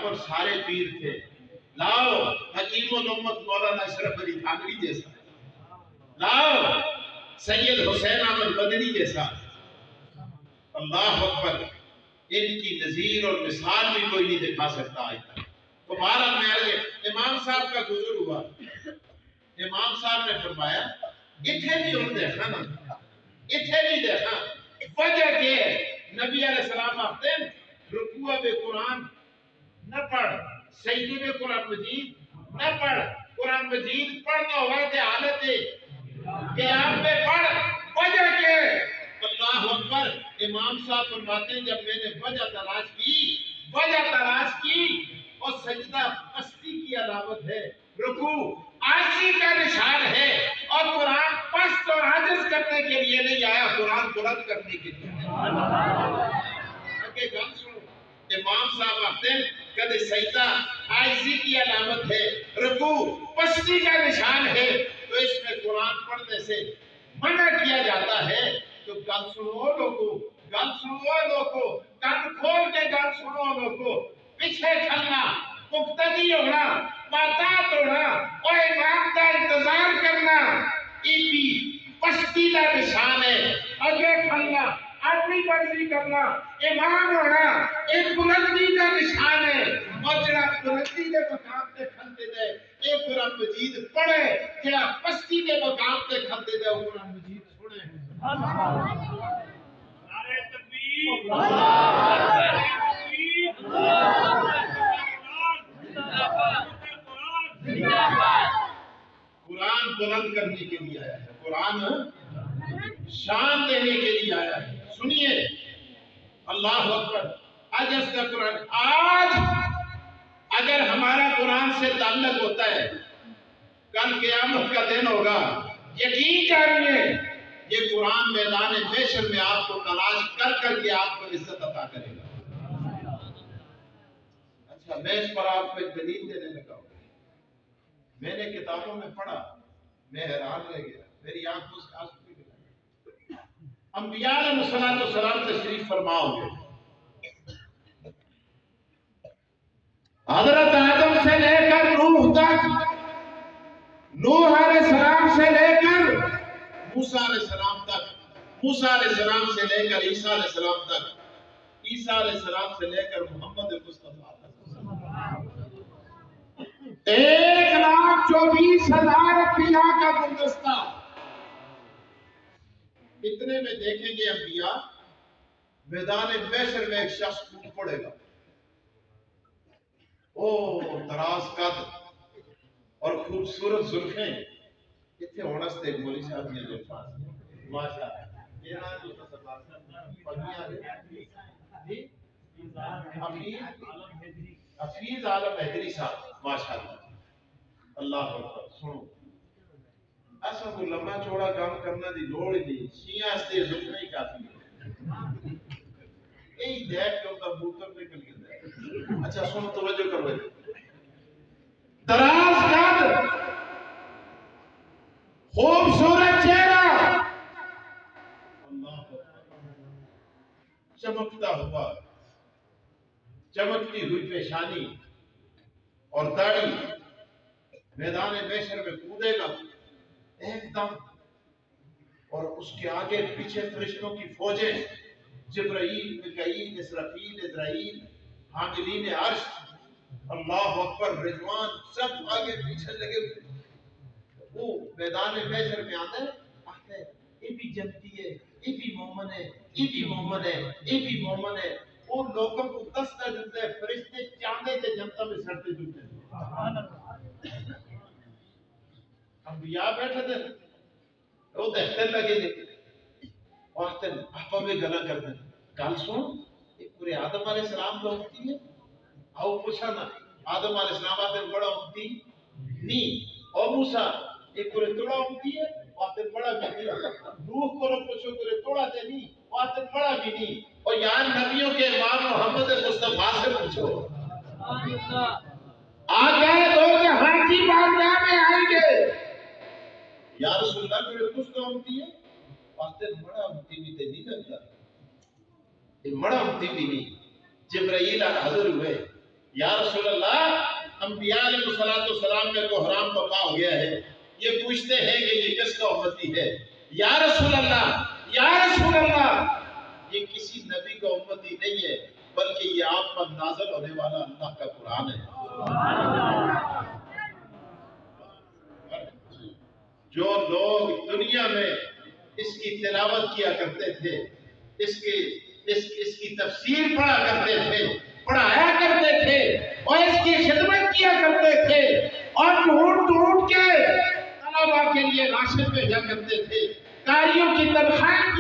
پر سارے پیر تھے، لاؤ حکیم الامت مولانا اشرف علی تھانوی جیسا، لاؤ سید حسین احمد مدنی جیسا، اللہ اکبر، ان کی نظیر اور مثال بھی کوئی نہیں دکھا سکتا آج تک۔ تو بہرحال میں امام صاحب کا گزر ہوا، امام صاحب نے فرمایا اتھے بھی ہوں دیکھا نا، اتھے بھی دیکھا، وجہ کہ نبی علیہ السلام آتے ہیں رکوع بے قرآن نہ پڑھ، سجدے میں قرآن مجید نہ پڑھ، قرآن مجید پڑھنا ہوا تھے حالت قیام میں پڑھ، وجہ کہ اللہ اکبر۔ امام صاحب فرماتے ہیں جب میں نے وجہ تلاش کی اور سجدہ پستی کی علامت ہے، رکوع عاجزی کا نشان ہے، اور قرآن پست اور عاجز کرنے کے لیے نہیں آیا، قرآن بلند کرنے کے لیے کہ گل سنو، امام صاحب آتے ہیں کدے سجدہ عاجزی کی علامت ہے، رکوع پستی کا نشان ہے، تو اس میں قرآن پڑھنے سے منع کیا جاتا ہے۔ تو گل سنو لوگو، گل سنو لوگو، کان کھول کے گل سنو لوگو، پیچھے چلنا، مقتدی ہونا، ماتات ہونا اور امام کا انتظار کرنا، یہ بھی پستی کا نشان ہے۔ آگے کھلنا، اپنی مرضی کرنا، امام ہونا ایک بلندی کا نشان ہے، اور جڑا بلندی کے مقام تے کھلتے دے اے قرآن مجید پڑھے، جڑا پستی کے مقام تے کھلتے دے وہ قرآن مجید سنے۔ نعرہ تکبیر، قرآن بلند کرنے کے لیے آیا ہے، قرآن شان دینے کے لیے آیا ہے۔ سنیے اللہ اکبر، آج اس کا قرآن، آج اگر ہمارا قرآن سے تعلق ہوتا ہے، کل قیامت کا دن ہوگا، یقین جانیے یہ قرآن میدان محشر میں آپ کو تلاش کر کر کے آپ کو عزت عطا کرے گا۔ اچھا میں اس پر آپ کو ایک دلیل دینے لگا ہوں، میں نے کتابوں میں پڑھا، میں حیران رہ گیا، میری آنکھوں سے آنسو نکل آئے۔ انبیاء علیہ السلام تشریف فرما ہوں گے، حضرت آدم سے لے کر نوح تک، نوح علیہ السلام سے لے کر موسیٰ علیہ السلام تک، موسیٰ علیہ السلام سے لے کر عیسیٰ علیہ السلام تک، عیسیٰ علیہ السلام سے لے کر محمد مصطفیٰ 1,24,000 انبیاء کا گلدستہ۔ اتنے میں دیکھیں گے انبیاء، میدان محشر میں ایک شخص ٹوٹ پڑے گا، او دراز قد اور خوبصورت زلفیں، اتنے ہونس تے مولی صاحب نے زلفاں ماشاءاللہ یہ نام جو پڑھنیاں جی حفیظ عالم حیدری صاحب ماشاءاللہ، اللہ اکبر۔ سنو ایسا کو لمبا چوڑا کام کرنا دی لوڑ ہی نہیں، شیعہ استے زلفیں ہی کافی ہے، یہی دیکھ کے ان کا بوتر نکل گیا۔ اچھا سنو توجہ کرو، دراز قد، خوبصورت چہرہ، اللہ چمکتا ہوا، چمکتی ہوئی پیشانی اور داڑھی، میدان محشر میں کودے گا ایک دم، اور اس کے آگے پیچھے فرشتوں کی فوجیں، جبرائیل، میکائیل، اسرافیل، عزرائیل، حاملین عرش، اللہ اکبر، رضوان، سب آگے پیچھے لگے ہوئے۔ وہ میدان محشر میں آتے ہیں، یہ بھی جنتی ہے، یہ بھی مومن ہے، یہ بھی مومن ہے، یہ بھی مومن ہے، اور لوگوں کو دستہ دیتے ہیں، فرشتے چاندے تھے جنتا میں سڑتے جھوٹے ہیں۔ انبیاء بیٹھے تھے، وہ دیکھتے لگے تھے، وقت آپ بھی گلا کرتے ہیں، گل سن، ایک پورے آدم علیہ السلام تو ہوتی ہے، آؤ پوچھا نا، آدم علیہ السلام آتے بڑا ہوتی نہیں، اور موسیٰ ایک پورے توڑا ہوتی ہے، آتے بڑا بھی نہیں، روح کو پوچھو پورے توڑا تے نہیں، آتے بڑا بھی نہیں، اور یہاں نبیوں کے امام محمد مصطفیٰ سے پوچھو، آگے دو جہاں کی بارگاہ میں آئیں گے، یا رسول اللہ پورے کچھ تو ہوتی ہے، آتے بڑا ہوتی بھی تے نہیں لگتا، یہ بڑا ہوتی بھی نہیں، جبرائیل حضر ہوئے، یا رسول اللہ انبیاء علیہ السلام میں تو حرام پپا ہو گیا ہے، یہ پوچھتے ہیں کہ یہ کس کا امتی ہے؟ یا رسول اللہ، یا رسول اللہ، یہ کسی نبی کا امتی نہیں ہے بلکہ یہ آپ پر نازل ہونے والا اللہ کا قرآن ہے۔ جو لوگ دنیا میں اس کی تلاوت کیا کرتے تھے، اس کی تفسیر پڑھا کرتے تھے، پڑھایا کرتے تھے اور اس کی خدمت کیا کرتے تھے اور ڈھونڈ ڈھونڈ کے طلباء کے لیے راشد بھیجا کرتے تھے، قاریوں کی تنخواہیں